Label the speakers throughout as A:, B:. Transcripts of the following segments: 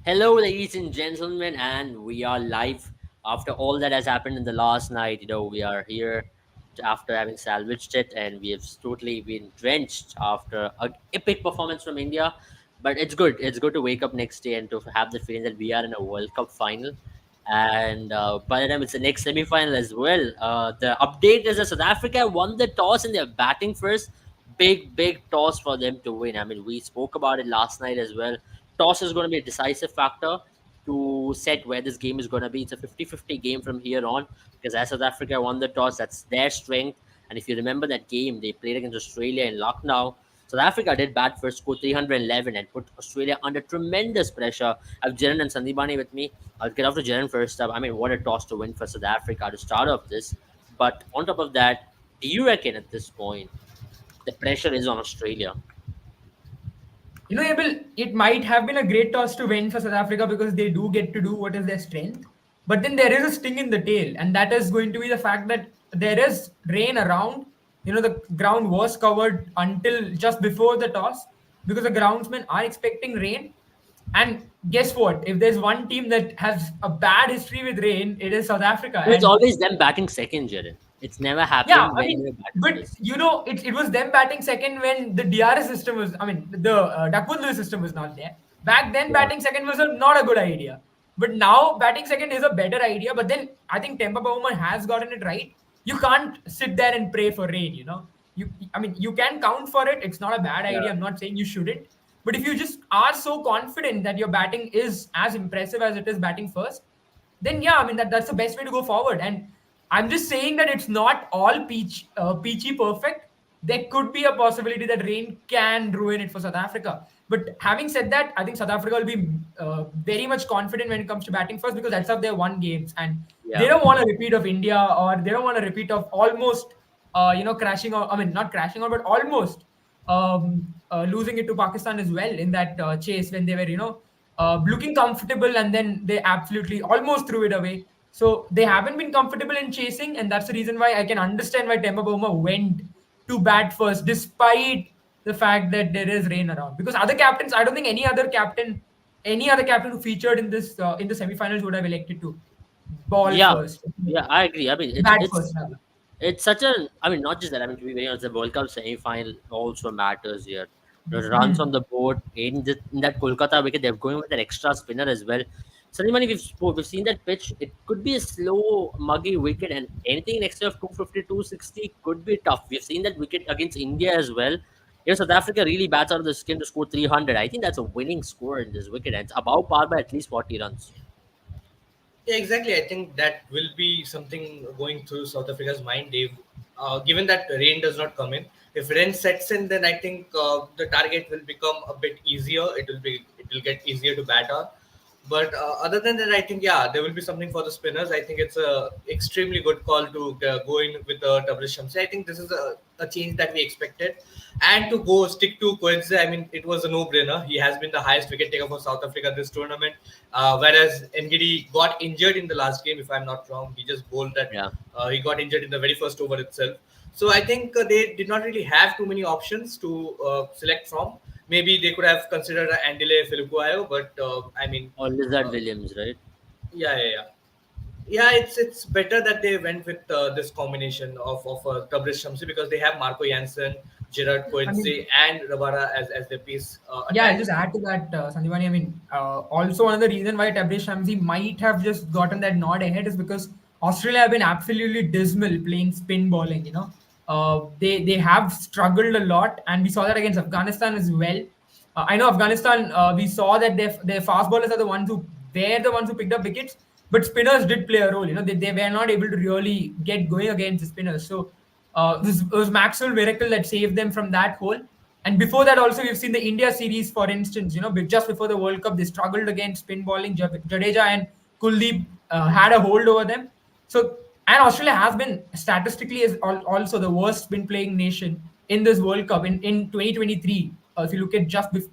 A: Hello, ladies and gentlemen, and we are live after all that has happened in the last night. We are here after having salvaged it, and we have totally been drenched after an epic performance from India. But it's good. It's good to wake up next day and to have the feeling that we are in a World Cup final. And by the time it's the next semi final as well, the update is that South Africa won the toss and they're batting first. Big toss for them to win. I mean, we spoke about it last night as well. Toss is going to be a decisive factor to set where this game is going to be. It's a 50-50 game from here on because as South Africa won the toss, that's their strength. And if you remember that game, they played against Australia in Lucknow. South Africa did bat first, scored 311 and put Australia under tremendous pressure. I have Jiran and Sandibani with me. I'll get off to Jiran first up. I mean, what a toss to win for South Africa to start off this. But on top of that, do you reckon at this point the pressure is on Australia?
B: Abel, it might have been a great toss to win for South Africa because they do get to do what is their strength. But then there is a sting in the tail, and that is going to be the fact that there is rain around. The ground was covered until just before the toss because the groundsmen are expecting rain. And guess what? If there's one team that has a bad history with rain, it is South Africa.
A: It's
B: And
A: always them batting second, Jared. It's never
B: yeah,
A: happened
B: I
A: when
B: mean,
A: they bat
B: but
A: first.
B: it was them batting second when the DRS system was, I mean, the Duckworth system was not there. Back then,
A: Yeah.
B: batting second was not a good idea. But now, batting second is a better idea. But then I think Temba Bowman has gotten it right. You can't sit there and pray for rain. I mean, you can count for it. It's not a bad
A: Yeah.
B: idea. I'm not saying you shouldn't. But if you just are so confident that your batting is as impressive as it is batting first, then yeah, I mean that's the best way to go forward. And I'm just saying that it's not all peachy perfect. There could be a possibility that rain can ruin it for South Africa. But having said that, I think South Africa will be very much confident when it comes to batting first because that's how they won games, and they
A: Yeah.
B: don't want a repeat of India, or they don't want a repeat of almost crashing out. I mean, not crashing out, but almost losing it to Pakistan as well in that chase when they were looking comfortable, and then they absolutely almost threw it away. So they haven't been comfortable in chasing, and that's the reason why I can understand why Temba Boma went to bat first, despite the fact that there is rain around. Because other captains, I don't think any other captain who featured in the semifinals would have elected to ball
A: Yeah.
B: first,
A: Yeah, I agree. I mean, it's
B: bat
A: it's
B: first rather.
A: it's such an. I mean, not just that. I mean, to be very honest, the World Cup semi-final also matters here. The runs on
B: Hmm.
A: the board in that Kolkata wicket, they're going with an extra spinner as well. Suddenly, we've seen that pitch. It could be a slow, muggy wicket, and anything in excess of 250, 260 could be tough. We've seen that wicket against India as well. South Africa really bats out of the skin to score 300. I think that's a winning score in this wicket, and it's above par by at least 40 runs.
C: Yeah, exactly. I think that will be something going through South Africa's mind, Dave. Given that rain does not come in, if rain sets in, then I think the target will become a bit easier. It will get easier to bat on. But other than that, I think yeah, there will be something for the spinners. I think it's a extremely good call to go in with Tabriz Shamsi. I think this is a change that we expected, and to go stick to Coetzee. I mean, it was a no-brainer. He has been the highest wicket taker for South Africa this tournament. Whereas Ngidi got injured in the last game, if I'm not wrong, he just bowled that.
A: Yeah.
C: He got injured in the very first over itself. So I think they did not really have too many options to select from. Maybe they could have considered Andile Philippe, but I mean,
A: Or Lizard
C: uh,
A: Williams, right?
C: yeah. It's better that they went with this combination of Tabriz Shamsi because they have Marco Janssen, Gerard
B: I mean,
C: Coetzee, and Rabara as their piece
B: yeah, I'll
C: attack.
B: just add to that, Sandivani. I mean, also one of the reason why Tabriz Shamsi might have just gotten that nod ahead is because Australia have been absolutely dismal playing spin bowling. They have struggled a lot, and we saw that against Afghanistan as well. I know Afghanistan. We saw that their fast bowlers are the ones who picked up wickets, but spinners did play a role. They were not able to really get going against the spinners. So it was Maxwell miracle that saved them from that hole. And before that, also we've seen the India series, for instance. Just before the World Cup, they struggled against spin bowling. Jadeja and Kuldeep had a hold over them. So, and Australia has been statistically is also the worst spin playing nation in this World Cup in 2023. If you look at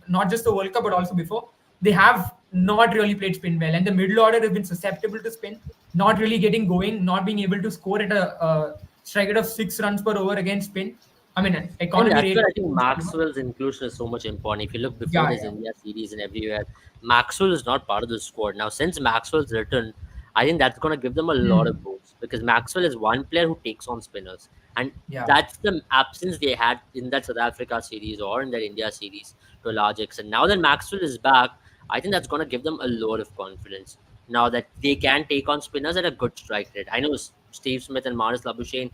B: not just the World Cup but also before, they have not really played spin well, and the middle order has been susceptible to spin, not really getting going, not being able to score at a strike rate of 6 runs per over against spin. I mean,
A: And
B: economy
A: that's
B: rate
A: where
B: of
A: I think
B: change, you know?
A: Maxwell's inclusion is so much important. If you look before
B: Yeah,
A: this
B: yeah.
A: India series and everywhere, Maxwell is not part of the squad. Now, since Maxwell's returned, I think that's going to give them a lot of
B: Hmm.
A: boost because Maxwell is one player who takes on spinners. And
B: Yeah.
A: that's the absence they had in that South Africa series or in that India series to a large extent. Now that Maxwell is back, I think that's going to give them a lot of confidence. Now that they can take on spinners at a good strike rate. I know Steve Smith and Maris Labuschagne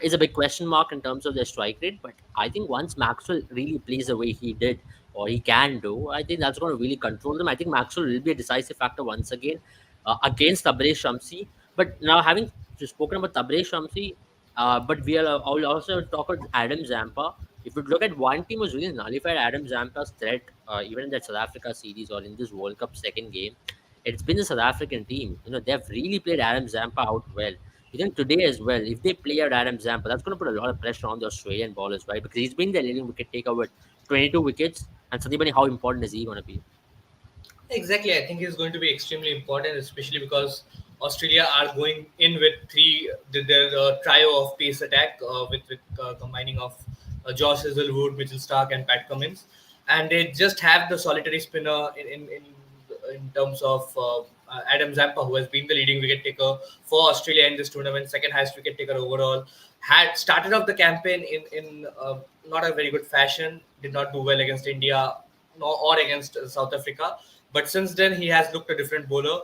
A: is a big question mark in terms of their strike rate. But I think once Maxwell really plays the way he did or he can do, I think that's going to really control them. I think Maxwell will be a decisive factor once again against Tabrez Shamsi. But now having just spoken about Tabrez Shamsi, but I'll also talk about Adam Zampa. If you look at one team who's really nullified Adam Zampa's threat, even in that South Africa series or in this World Cup second game, it's been the South African team. They've really played Adam Zampa out well. Even today as well, if they play out Adam Zampa, that's going to put a lot of pressure on the Australian bowlers, right? Because he's been their leading wicket taker with 22 wickets. And Sandeep, how important is he going to be?
C: Exactly, I think it's going to be extremely important, especially because Australia are going in with their trio of pace attack with combining of Josh Hazelwood, Mitchell Stark, and Pat Cummins, and they just have the solitary spinner in terms of Adam Zampa, who has been the leading wicket taker for Australia in this tournament, second highest wicket taker overall. Had started off the campaign in not a very good fashion, did not do well against India or against South Africa. But since then, he has looked a different bowler.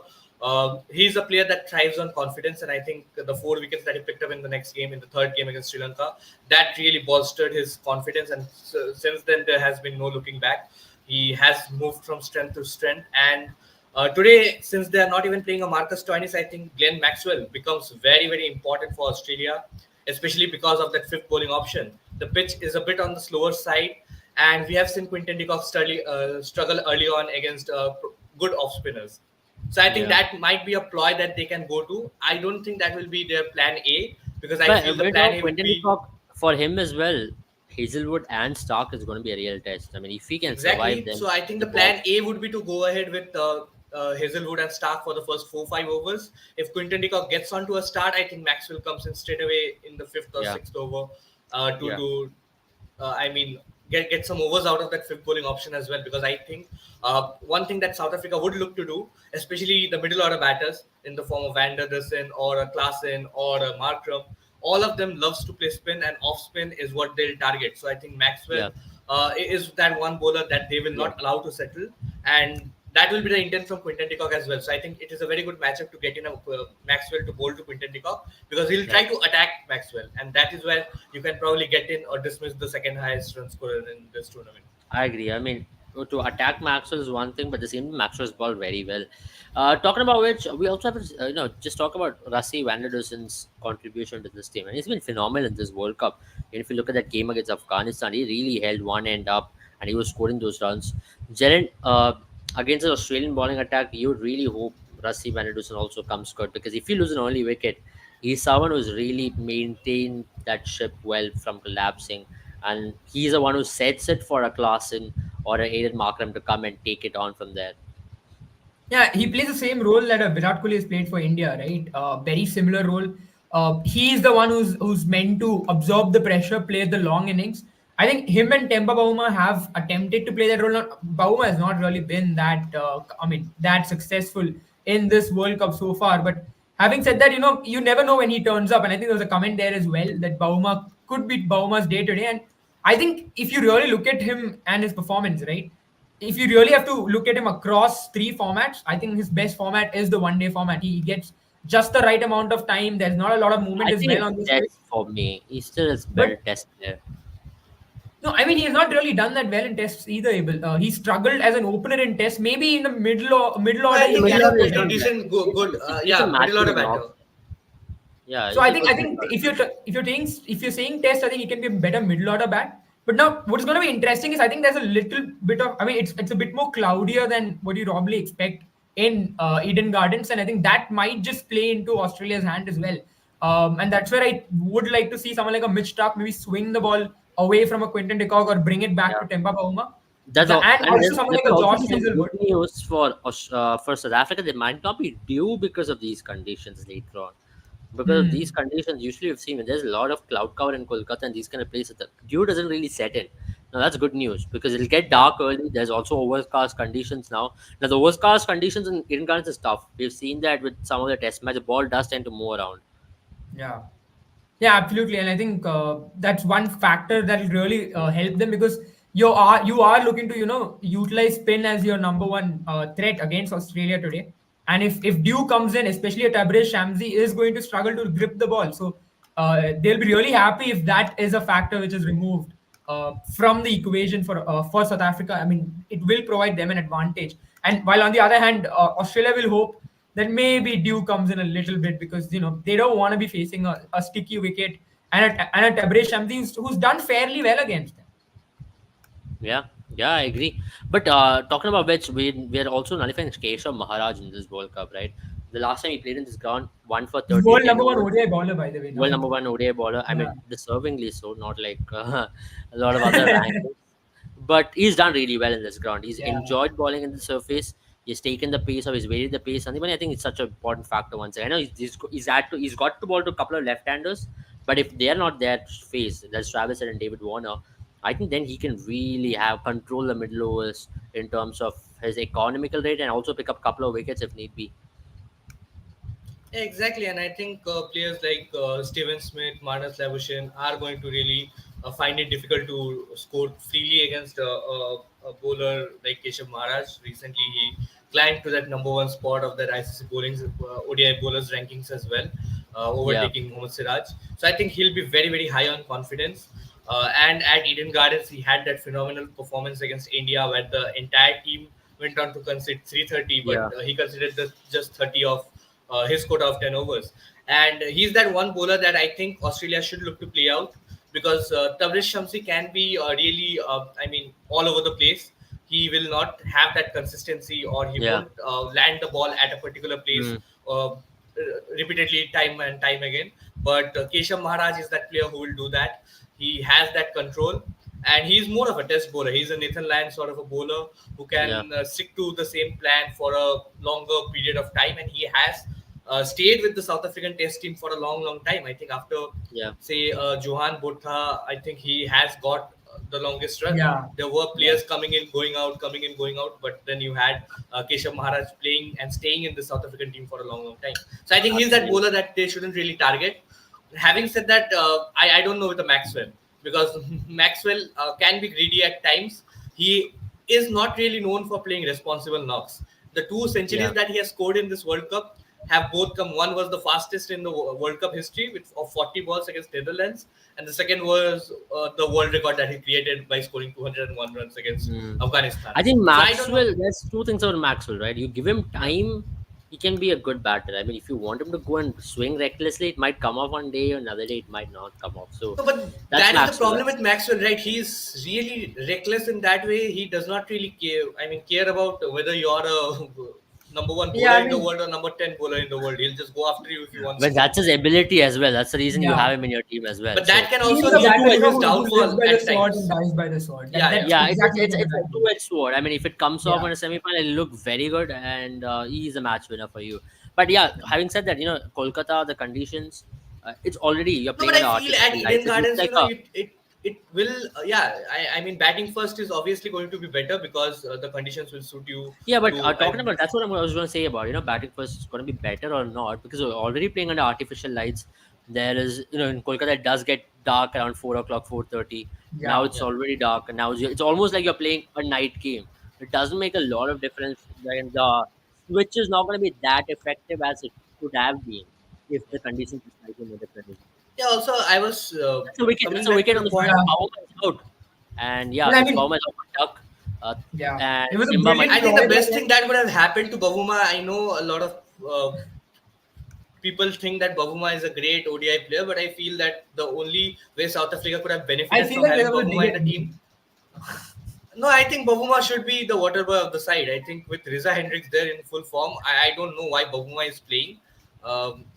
C: He's a player that thrives on confidence, and I think the 4 wickets that he picked up in the next game, in the third game against Sri Lanka, that really bolstered his confidence. And since then, there has been no looking back. He has moved from strength to strength. And today, since they are not even playing a Marcus Stoinis, I think Glenn Maxwell becomes very, very important for Australia, especially because of that fifth bowling option. The pitch is a bit on the slower side, and we have seen Quinton de Kock struggle early on against good off spinners. So I think
A: Yeah.
C: that might be a ploy that they can go to. I don't think that will be their plan A, because I
A: But
C: feel the
A: when you
C: plan
A: talk
C: A will
A: Quinton de
C: be
A: Kock, for him as well, Hazelwood and Stark is going to be a real test. I mean, if he can survive
C: exactly.
A: them,
C: So I think
A: the
C: the
A: ball.
C: plan A would be to go ahead with Hazelwood and Stark for the first 4-5 overs. If Quinton de Kock gets onto a start, I think Maxwell comes in straight away in the fifth or
A: Yeah.
C: sixth over to
A: Yeah.
C: do I mean, get some overs out of that fifth bowling option as well. Because I think one thing that South Africa would look to do, especially the middle order batters in the form of Van der Dussen or a Klaasen or a Markram, all of them loves to play spin, and off spin is what they'll target. So I think Maxwell
A: Yeah.
C: is that one bowler that they will
A: Yeah.
C: not allow to settle, and that will be the intent from Quinton de Kock as well. So I think it is a very good matchup to get in a Maxwell to bowl to Quinton de Kock, because he'll
A: Yeah.
C: try to attack Maxwell, and that is where you can probably get in or dismiss the second highest run scorer in this tournament.
A: I agree. I mean, to attack Maxwell is one thing, but the same Maxwell's ball very well. Talking about which, we also have to, just talk about Rassi Van der Dussen's contribution to this team, and he's been phenomenal in this World Cup. And if you look at that game against Afghanistan, he really held one end up, and he was scoring those runs. Jaren, against the Australian bowling attack, you would really hope Rassi Van der Dussen also comes good, because if you lose an early wicket, he's someone who's really maintained that ship well from collapsing, and he's the one who sets it for a Klassen or an Aiden Markram to come and take it on from there.
B: Yeah, he plays the same role that Virat Kohli has played for India, right? Very similar role. He is the one who's meant to absorb the pressure, play the long innings. I think him and Temba Bavuma have attempted to play that role. Bavuma has not really been that, that successful in this World Cup so far. But having said that, you never know when he turns up. And I think there was a comment there as well that Bavuma could be Bauma's day today. And I think if you really look at him and his performance, right? If you really have to look at him across 3 formats, I think his best format is the 1 day format. He gets just the right amount of time. There's not a lot of movement
A: I
B: as
A: think
B: well
A: it's
B: on this
A: test
B: pitch.
A: for me. He still is better
B: But
A: test player.
B: no, I mean, he has not really done that well in tests either, Abel. He struggled as an opener in tests. Maybe in the middle
C: But
B: order,
C: I
A: In the
B: he
C: think
A: middle
C: he's
B: can
C: a
A: order, he's
B: play.
C: pretty
A: not bad.
C: decent, good,
A: He's a
C: middle order
A: matchable
C: batter.
A: off. Yeah,
B: So I
A: he's a
B: think
A: good middle order.
B: if you're saying test, I think he can be a better middle order bat. But now what's going to be interesting is I think there's a little bit of, I mean, it's a bit more cloudier than what you probably expect in Eden Gardens, and I think that might just play into Australia's hand as well. And that's where I would like to see someone like a Mitch Stark maybe swing the ball away from a Quinton de Kock or bring it back to
A: Yeah.
B: Temba Bauma.
A: That's all.
B: And
A: And
B: also someone
A: there
B: like
A: could
B: a
A: also
B: Josh
A: be some good
B: Hazelwood.
A: news for South Africa. They might not be due because of these conditions later on. because of these
B: Hmm.
A: conditions. Usually, you've seen when there's a lot of cloud cover in Kolkata and these kind of places, the dew doesn't really set in. Now that's good news because it'll get
B: Yeah.
A: dark early. There's also overcast conditions now. Now the overcast conditions in Eden Gardens is tough. We've seen that with some of the test match, the ball does tend to move around.
B: Yeah. Yeah, absolutely, and I think that's one factor that will really help them because you are looking to utilize spin as your number one threat against Australia today. And if Dew comes in, especially a Tabrez Shamsi is going to struggle to grip the ball, so they'll be really happy if that is a factor which is removed from the equation for South Africa. I mean, it will provide them an advantage. And while on the other hand, Australia will hope that maybe Dew comes in a little bit because they don't want to be facing a sticky wicket and a Tabrez Shamsi who's done fairly well against them.
A: Yeah, yeah, I agree. But talking about which, we're also nullifying Keshav Maharaj in this World Cup, right? The last time he played in this ground, one for
B: He's
A: 30,
B: world
A: 10
B: number one
A: overs,
B: ODI bowler, by the way.
A: world
B: Now,
A: number one ODI bowler. I
B: yeah,
A: mean, deservingly so, not like a lot of other rankings. But he's done really well in this ground. He's
B: yeah,
A: enjoyed bowling in the surface. He's taken the pace, or he's varied the pace. And even I think it's such an important factor. Once again, I know he's got to bowl to a couple of left-handers, but if they're not there face, there's Travis Head and David Warner. I think then he can really have control the middle overs in terms of his economical rate and also pick up a couple of wickets if need be.
C: Yeah, exactly, and I think players like Steven Smith, Manas Labuschagne are going to really find it difficult to score freely against a bowler like Keshav Maharaj. Recently, he climbed to that number one spot of that ICC bowling ODI bowlers rankings as well,
A: Yeah,
C: overtaking Mohammad Siraj. So I think he'll be very very high on confidence. And at Eden Gardens, he had that phenomenal performance against India, where the entire team went on to concede 330, but
A: yeah,
C: he considered just 30 of his quota of 10 overs. And he's that one bowler that I think Australia should look to play out because Tabriz Shamsi can be really, all over the place. He will not have that consistency or he
A: yeah.
C: won't land the ball at a particular place
A: Mm,
C: repeatedly, time and time again. But Keshav Maharaj is that player who will do that. He has that control and he's more of a test bowler. He's a Nathan Lyon sort of a bowler who
A: yeah,
C: can stick to the same plan for a longer period of time, and he has stayed with the South African Test team for a long, long time. I think after
A: yeah,
C: say Johan Botha, I think he has got the longest run.
B: yeah,
C: There were
B: yeah,
C: players coming in, going out, coming in, going out, but then you had Keshav Maharaj playing and staying in the South African team for a long, long time. So I think he's that
A: absolutely.
C: bowler that they shouldn't really target. Having said that, I don't know with the Maxwell because Maxwell can be greedy at times. He is not really known for playing responsible knocks. The two centuries
A: Yeah.
C: that he has scored in this World Cup have both come. One was the fastest in the World Cup history with of 40 balls against Netherlands, and the second was the world record that he created by scoring 201 runs against
A: Mm.
C: Afghanistan.
A: I think
C: So I don't know.
A: Maxwell, there's two things about Maxwell, right? You give him
C: Yeah.
A: time, he can be a good batter. I mean, if you want him to go and swing recklessly, it might come off one day, another day it might not come off. So
C: No, but
A: that's
C: that is the
A: Maxwell.
C: problem with Maxwell, right? He's really reckless in that way. He does not really care. I mean, care about whether you're a number one
B: yeah.
C: bowler
B: I
C: in the
B: mean,
C: world or number 10 bowler in the world. He'll just go after you if he wants
A: But
C: to.
A: that's his ability as well. That's the reason you
B: yeah.
A: have him in your team as well.
C: But that
A: So
C: can
B: He's
C: also
B: a
C: lead
B: batter,
C: to his
B: who lives
C: downfall
B: by the
C: at
B: sword and
C: times.
B: dies by the sword.
C: Yeah,
B: That's
C: yeah.
A: yeah, it's
B: exactly
A: it's,
B: what
A: it's a
B: that means.
A: two-edged sword. I mean, if it comes off
B: Yeah.
A: on a semi-final, it'll look very good, and he's a match winner for you. But yeah, having said that, Kolkata, the conditions, it's already you're
C: No,
A: playing
C: but I
A: under
C: feel at
A: artificial
C: Eden
A: lights. It looks
C: Gardens,
A: like a
C: it will. Yeah, I mean, batting first is obviously going to be better because the conditions will suit you
A: Yeah, but
C: to.
A: talking about that's what I was going to say about batting first is going to be better or not because we're already playing under artificial lights. There is in Kolkata it does get dark around 4 o'clock, 4:30. Now
B: Yeah.
A: it's
C: Yeah.
A: already dark, and now it's almost like you're playing a night game. It doesn't make a lot of difference, and the switch is not going to be that effective as it could have been if the conditions were slightly more different.
C: Yeah. Also, I was
A: That's a wicket. That's
C: coming
A: a
C: back to
A: wicket
C: the
A: on the
C: point.
A: first
B: Yeah.
A: Bowman is out, and yeah,
B: But I
A: if
B: mean,
A: Bowman is out for duck, uh,
B: yeah.
A: and
B: It was a
A: Timba might
B: brilliant
C: I
A: be
C: think the
B: ploy by
C: best
B: them.
C: thing that would have happened to Bavuma, I know a lot of people think that Bavuma is a great ODI player, but I feel that the only way South Africa could have
B: I
C: benefited
B: feel
C: from
B: like
C: having
B: there was a dig
C: Bavuma in the
B: at
C: team.
B: me.
C: No, I think Bavuma should be the water boy of the side. I think with Riza Hendricks there in full form, I don't know why Bavuma is playing.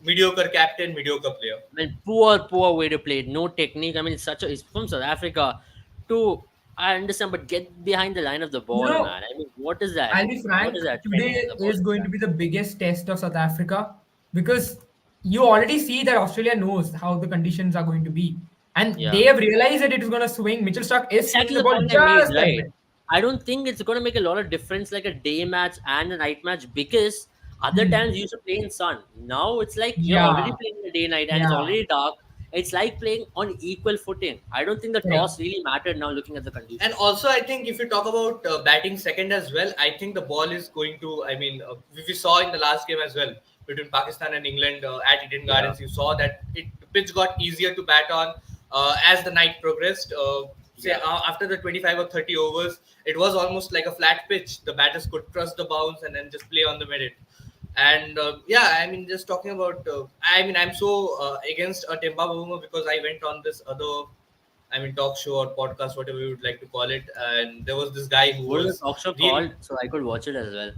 C: Mediocre captain, mediocre player.
A: I mean, poor way to play it. No technique. I mean, it's from South Africa. To I understand, but get behind the line of the
B: You
A: ball,
B: know,
A: man. I mean, what is that?
B: I'll be
A: What
B: frank,
A: is that? Trending
B: today
A: to the ball
B: is
A: is
B: going
A: that?
B: to be the biggest test of South Africa because you already see that Australia knows how the conditions are going to be. And
A: Yeah.
B: they have realized that it is going to swing. Mitchell Stark is swinging
A: Exactly
B: the
A: the
B: ball
A: point I made,
B: just a
A: right?
B: bit.
A: I don't think it's going to make a lot of difference like a day match and a night match because other
B: Hmm.
A: times you used to play in sun. Now it's like you're already
B: Yeah,
A: playing in the day night and it's
B: yeah,
A: already dark. It's like playing on equal footing. I don't think the
B: correct.
A: toss really mattered now looking at the
C: And
A: conditions.
C: also, I think if you talk about batting second as well, I think the ball is going to. I mean, we saw in the last game as well between Pakistan and England at Eden
A: Yeah.
C: Gardens. You saw that the pitch got easier to bat on as the night progressed. Say
A: Yeah.
C: after the 25 or 30 overs, it was almost like a flat pitch. The batters could trust the bounce and then just play on the merit. And yeah, I mean, just talking about. I mean, I'm so against Temba Bavuma because I went on this other, I mean, talk show or podcast, whatever you would like to call it. And there was this guy who
A: What is the
C: was
A: talk show
C: real.
A: called? So I could watch it as well.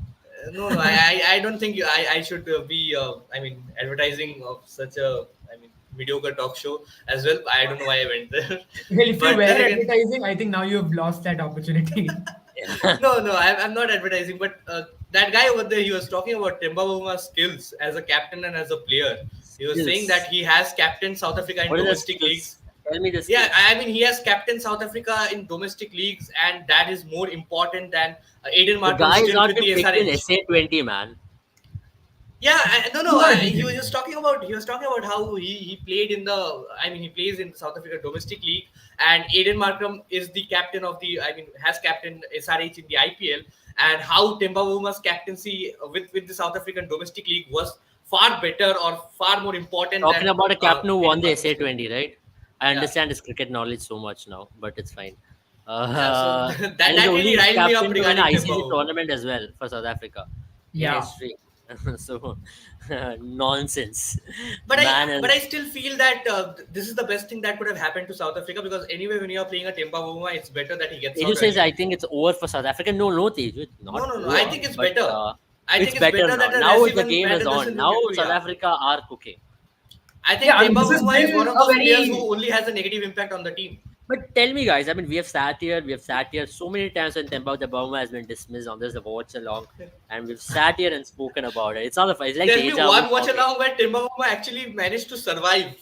C: No, no, I don't think I should be, I mean, advertising of such a, I mean, mediocre talk show as well. I don't know why I went there.
B: Well, if you were
C: But then again,
B: advertising, I think now you have lost that opportunity.
A: Yeah.
C: no, no, I'm not advertising. But that guy over there, he was talking about Temba Bavum's skills as a captain and as a player. He was saying that
A: Skills.
C: he has captained South Africa in
A: What are the
C: domestic
A: skills?
C: leagues.
A: Tell me the
C: Yeah,
A: skills.
C: I mean, he has captained South Africa in domestic leagues, and that is more important than Aiden
A: The
C: Markram
A: guy is
C: stint
A: not
C: with
A: been
C: the
A: picked in
C: SRH.
A: SA20, man.
C: Yeah, no, no.
B: Not a
C: He was
B: decent.
C: just talking about how he played in the. I mean, he plays in the South Africa domestic league, and Aiden Markram is the captain of the. I mean, has captained SRH in the IPL, and how Temba Bavum's captaincy with the South African domestic league was far better or far more important
A: Talking
C: than
A: about a captain who won
C: Aiden
A: the
C: Markram's stint.
A: SA20, right? I
C: Yeah,
A: understand his cricket knowledge so much now, but it's fine.
C: yeah. So that
A: And he's the
C: that really
A: only
C: riled me up
A: captain to win an
C: regarding Temba
A: ICC
C: Bavuma.
A: tournament as well for South Africa in
B: Yeah.
A: history. So, nonsense.
C: But I
A: Man
C: but
A: is.
C: I still feel that this is the best thing that could have happened to South Africa because anyway, when you are playing a Temba Bavuma, it's better that he gets
A: Teju
C: out
A: says,
C: early.
A: I think it's over for South Africa. No, no, Teju, it's
C: No,
A: not
C: no, no. I
A: over.
C: think it's
A: But
C: better. I
A: it's
C: think it's
A: better
C: better
A: now.
C: that a
A: Now the
C: Rasivan
A: game is
C: batter
A: on.
C: doesn't
A: Now
C: look into,
A: South
C: yeah.
A: Africa are cooking.
C: I think
B: Yeah, I mean,
C: Temba
B: this has
C: Bavuma is
B: been
C: one of
B: a
C: those players
B: very.
C: who only has a negative impact on the team.
A: But tell me, guys, I mean, we have sat here so many times when Tempa the Bauma has been dismissed on this watch along, and we've sat here and spoken about it. It's not a, it's like
C: There's been
A: deja vu
C: one watch
A: for me.
C: along where Temba Bavuma actually managed to survive.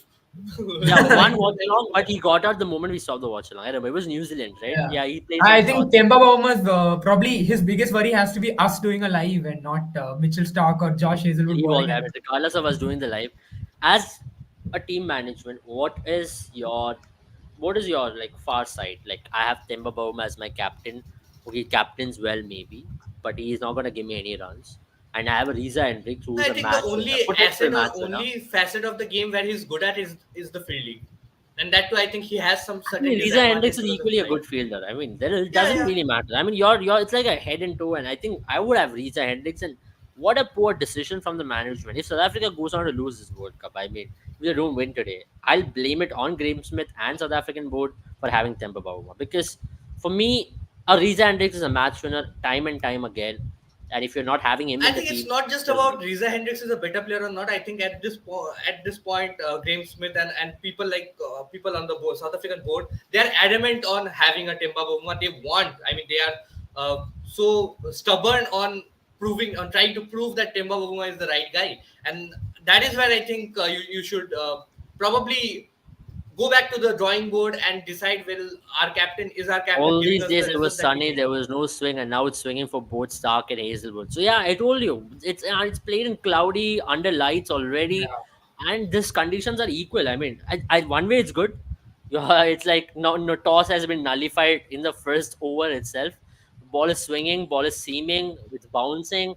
A: Yeah, one
C: Like,
A: watch
C: like,
A: along, but he got out the moment we stopped the watch along. I remember it was New Zealand, right?
B: Yeah.
A: Yeah, he played some
B: I think
A: shots.
B: Temba Bauma's probably his biggest worry has to be us doing a live and not Mitchell Stark or Josh Hazelwood
A: Leave all
B: bowling
A: that.
B: at
A: I mean,
B: us.
A: regardless of us doing the live, as a team management, what is your like far side? Like I have Temba Bauma as my captain. Okay, captains well maybe, but he's not gonna give me any runs. And I have a Riza Hendricks
C: no,
A: who's
C: I
A: a
C: think the
A: match winner,
C: only
A: potential
C: asset or
A: match winner.
C: only facet of the game where he's good at is the fielding, and that too, I think he has some
A: I
C: certain
A: mean, Riza Hendricks
C: disadvantage
A: is
C: because of
A: equally
C: his
A: a
C: height.
A: good fielder. I mean, there it
C: Yeah,
A: doesn't
C: yeah.
A: really matter. I mean, you're it's like a head and toe, and I think I would have Riza Hendricks. And what a poor decision from the management. If South Africa goes on to lose this World Cup, I mean, if they don't win today, I'll blame it on Graeme Smith and South African board for having Temba Bavuma because for me, a Riza Hendricks is a match winner time and time again. And if you're not having him
C: I
A: in the
C: think it's
A: team,
C: not just
A: it doesn't
C: about
A: make
C: Riza Hendricks is a better player or not. I think at this point, Graeme Smith and people like people on the board, South African board, they are adamant on having a Temba Bavuma. They want. I mean, they are so stubborn on trying to prove that Temba Bavuma is the right guy, and that is where I think you should probably go back to the drawing board and decide, well, our captain
A: all
C: giving
A: these
C: us the
A: days it
C: result
A: was
C: that we
A: sunny,
C: need.
A: there was no swing, and now it's swinging for both Stark and Hazelwood. So yeah, I told you, it's played in cloudy under lights already,
B: Yeah.
A: and these conditions are equal. I mean, one way it's good. Yeah, it's like no toss has been nullified in the first over itself. Ball is swinging, ball is seaming, it's bouncing.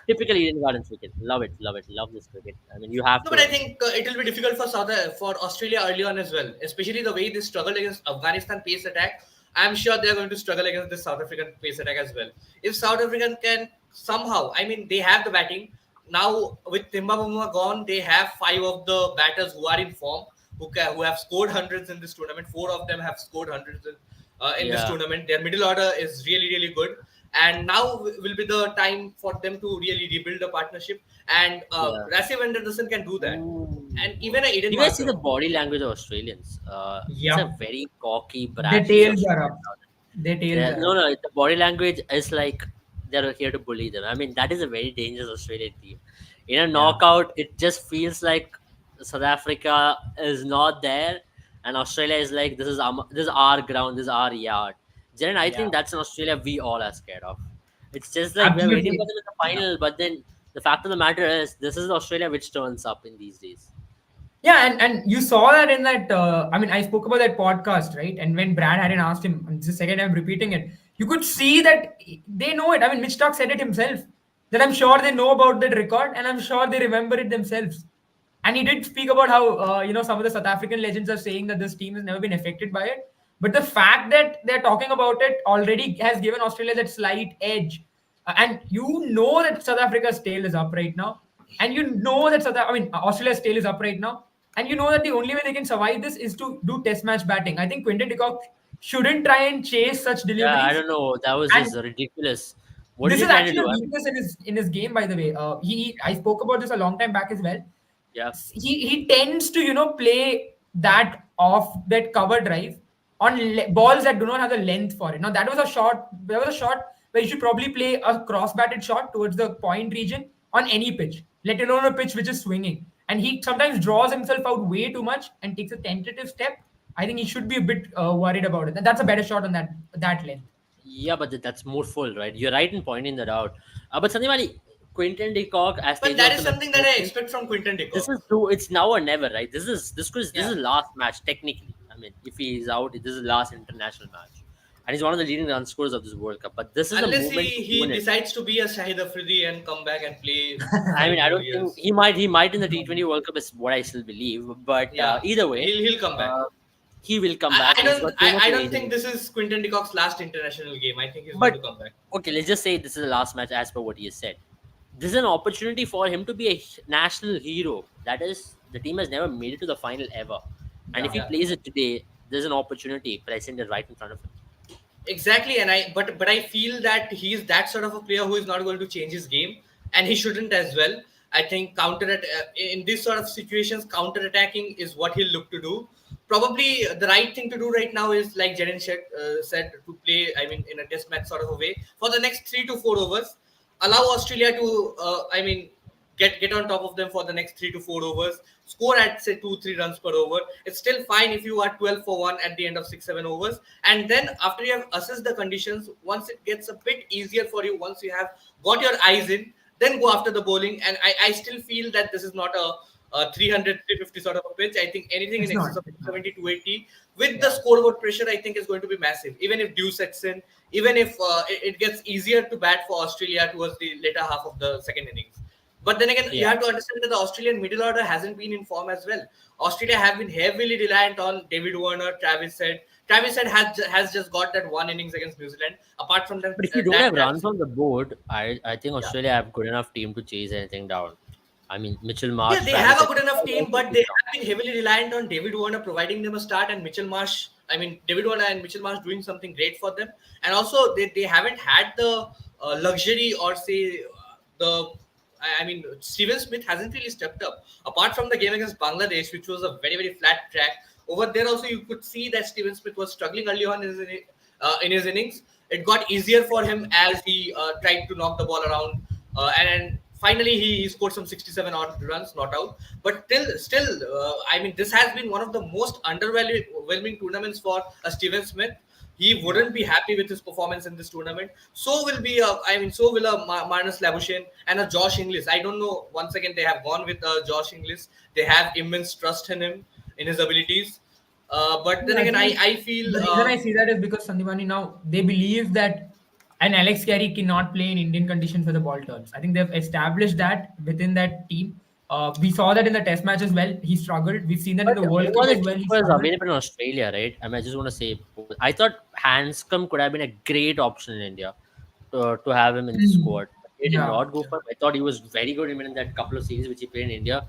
A: Typically Eden Gardens cricket. Love it, love this cricket. I mean, you have
C: No,
A: to.
C: but
A: I
C: I
A: mean,
C: think it will be difficult for for Australia early on as well, especially the way they struggled against Afghanistan pace attack. I'm sure they're going to struggle against the South African pace attack as well. If South African can somehow, I mean, they have the batting now with Timba Bumwa gone. They have five of the batters who are in form, who have scored hundreds in this tournament. Four of them have scored hundreds in this
A: yeah,
C: tournament. Their middle order is really good, and now will be the time for them to really rebuild a partnership. And
A: yeah.
C: Rasif Anderson can do that, and
A: Ooh.
C: even a Eden
A: You guys see the
C: Markram.
A: body language of Australians? It's a
B: Yep.
A: very cocky,
B: Their
A: bratty
B: tails are
A: Australian.
B: up. Their tails are
A: No,
B: up.
A: no, the body language is like they're here to bully them. I mean, that is a very dangerous Australian team. In a
B: Yeah.
A: knockout, it just feels like South Africa is not there, and Australia is like, this is our ground, this is our yard. Jaren, I
B: Yeah.
A: think that's an Australia we all are scared of. It's just like we're waiting for
B: Absolutely.
A: them in the
B: Yeah.
A: final, but then the fact of the matter is, this is Australia which turns up in these days.
B: Yeah, and you saw that in that. I mean, I spoke about that podcast, right? And when Brad hadn't asked him, and this is the second time repeating it, you could see that they know it. I mean, Mitch Stark said it himself that I'm sure they know about that record, and I'm sure they remember it themselves. And he did speak about how some of the South African legends are saying that this team has never been affected by it. But the fact that they're talking about it already has given Australia that slight edge. And you know that South Africa's tail is up right now, and you know that Australia's tail is up right now, and you know that the only way they can survive this is to do Test match batting. I think Quinton de Kock shouldn't try and chase such
A: Yeah, I
B: deliveries,
A: don't know. That was
B: and
A: just ridiculous. What is
B: this
A: he
B: is
A: trying to
B: actually
A: do?
B: a
A: I mean,
B: weakness in his game, by the way. I spoke about this a long time back as well.
A: yeah,
B: He tends to play that off that cover drive on balls that do not have the length for it. Now that was a shot. There was a shot where you should probably play a cross batted shot towards the point region on any pitch, let alone a pitch which is swinging. And he sometimes draws himself out way too much and takes a tentative step. I think he should be a bit worried about it. And that's a better shot on that length.
A: yeah, but that's more full, right? You're right in pointing that out. But Sandeep, Quinton de Kock, as
C: But
A: Tejas
C: that is
A: also
C: something that I
A: mentioned,
C: expect from Quinton de
A: this
C: Kock.
A: is true. It's now or never, right? This
C: Yeah.
A: is last match technically. I mean, if he is out, this is last international match, and he's one of the leading run scorers of this World Cup. But this is the
C: Unless
A: moment to
C: he
A: win it.
C: decides to be a Shahid Afridi and come back and play
A: I mean,
C: 5
A: I
C: more
A: don't think
C: years.
A: he might in the T20 World Cup is what I still believe. But
C: Yeah,
A: either way,
C: he'll come back.
A: uh, he will come back.
C: I
A: He's
C: don't
A: got two more
C: I
A: today.
C: don't think this is Quinton de Kock's last international game. I think he's going to
A: But
C: come back.
A: okay, let's just say this is the last match as per what he has said. This is an opportunity for him to be a national hero. That is, the team has never made it to the final ever. And if
B: Yeah.
A: he
C: Yeah.
A: plays it today, there's an opportunity presented right in front of him.
C: Exactly, and but I feel that he's that sort of a player who is not going to change his game, and he shouldn't as well. I think in this sort of situations, counter attacking is what he'll look to do. Probably the right thing to do right now is, like Jaren said, to play. I mean, in a test match sort of a way for the next 3 to 4 overs, allow Australia to. Get on top of them for the next 3 to 4 overs. Score at say 2-3 runs per over. It's still fine if you are 12 for one at the end of 6-7 overs. And then after you have assessed the conditions, once it gets a bit easier for you, once you have got your eyes in, then go after the bowling. And I still feel that this is not a 300, 350 sort of a pitch. I think anything in
B: It's not.
C: excess of
B: It's not.
C: 70 to 80 with the
B: Yeah.
C: scoreboard pressure, I think is going to be massive. Even if dew sets in, even if it gets easier to bat for Australia towards the later half of the second innings. But then again, you
A: Yeah.
C: have to understand that the Australian middle order hasn't been in form as well. Australia have been heavily reliant on David Warner, Travis Head. Travis Head has just got that one innings against New Zealand. Apart from
A: But if you don't
C: that
A: have runs
C: Travis,
A: on the board, I think
C: yeah,
A: Australia have good enough team to chase anything down. I mean, Mitchell Marsh,
C: yeah, they
A: Travis
C: have a
A: Head,
C: good enough team,
A: also
C: but
A: pick
C: they
A: up.
C: have been heavily reliant on David Warner providing them a start and Mitchell Marsh. I mean, David Warner and Mitchell Marsh doing something great for them, and also they haven't had the luxury or say the. I mean, Steven Smith hasn't really stepped up. Apart from the game against Bangladesh, which was a very, very flat track, over there also you could see that Steven Smith was struggling early on in his innings. It got easier for him as he tried to knock the ball around, and finally he scored some 67 odd runs, not out. But still, I mean, this has been one of the most underwhelming tournaments for Steven Smith. He wouldn't be happy with his performance in this tournament. So will be so will a Marnus Labuschagne and a Josh Inglis. I don't know. Once again, they have gone with Josh Inglis. They have immense trust in him, in his abilities. But then
B: Yeah, I
C: again,
B: think
C: I feel
B: the reason I see that is because Sandipani now they believe that an Alex Carey cannot play in Indian conditions for the ball turns. I think they've established that within that team. We saw that in the Test match as well. He struggled. We've seen that in
A: But
B: the World Cup
A: all the
B: as well. He
A: keepers
B: struggled.
A: available in Australia, right? I mean, I just want to say, I thought Hanscom could have been a great option in India to have him in the
B: Hmm.
A: squad. They did
B: Yeah.
A: not go for him. I thought he was very good even in that couple of series which he played in India.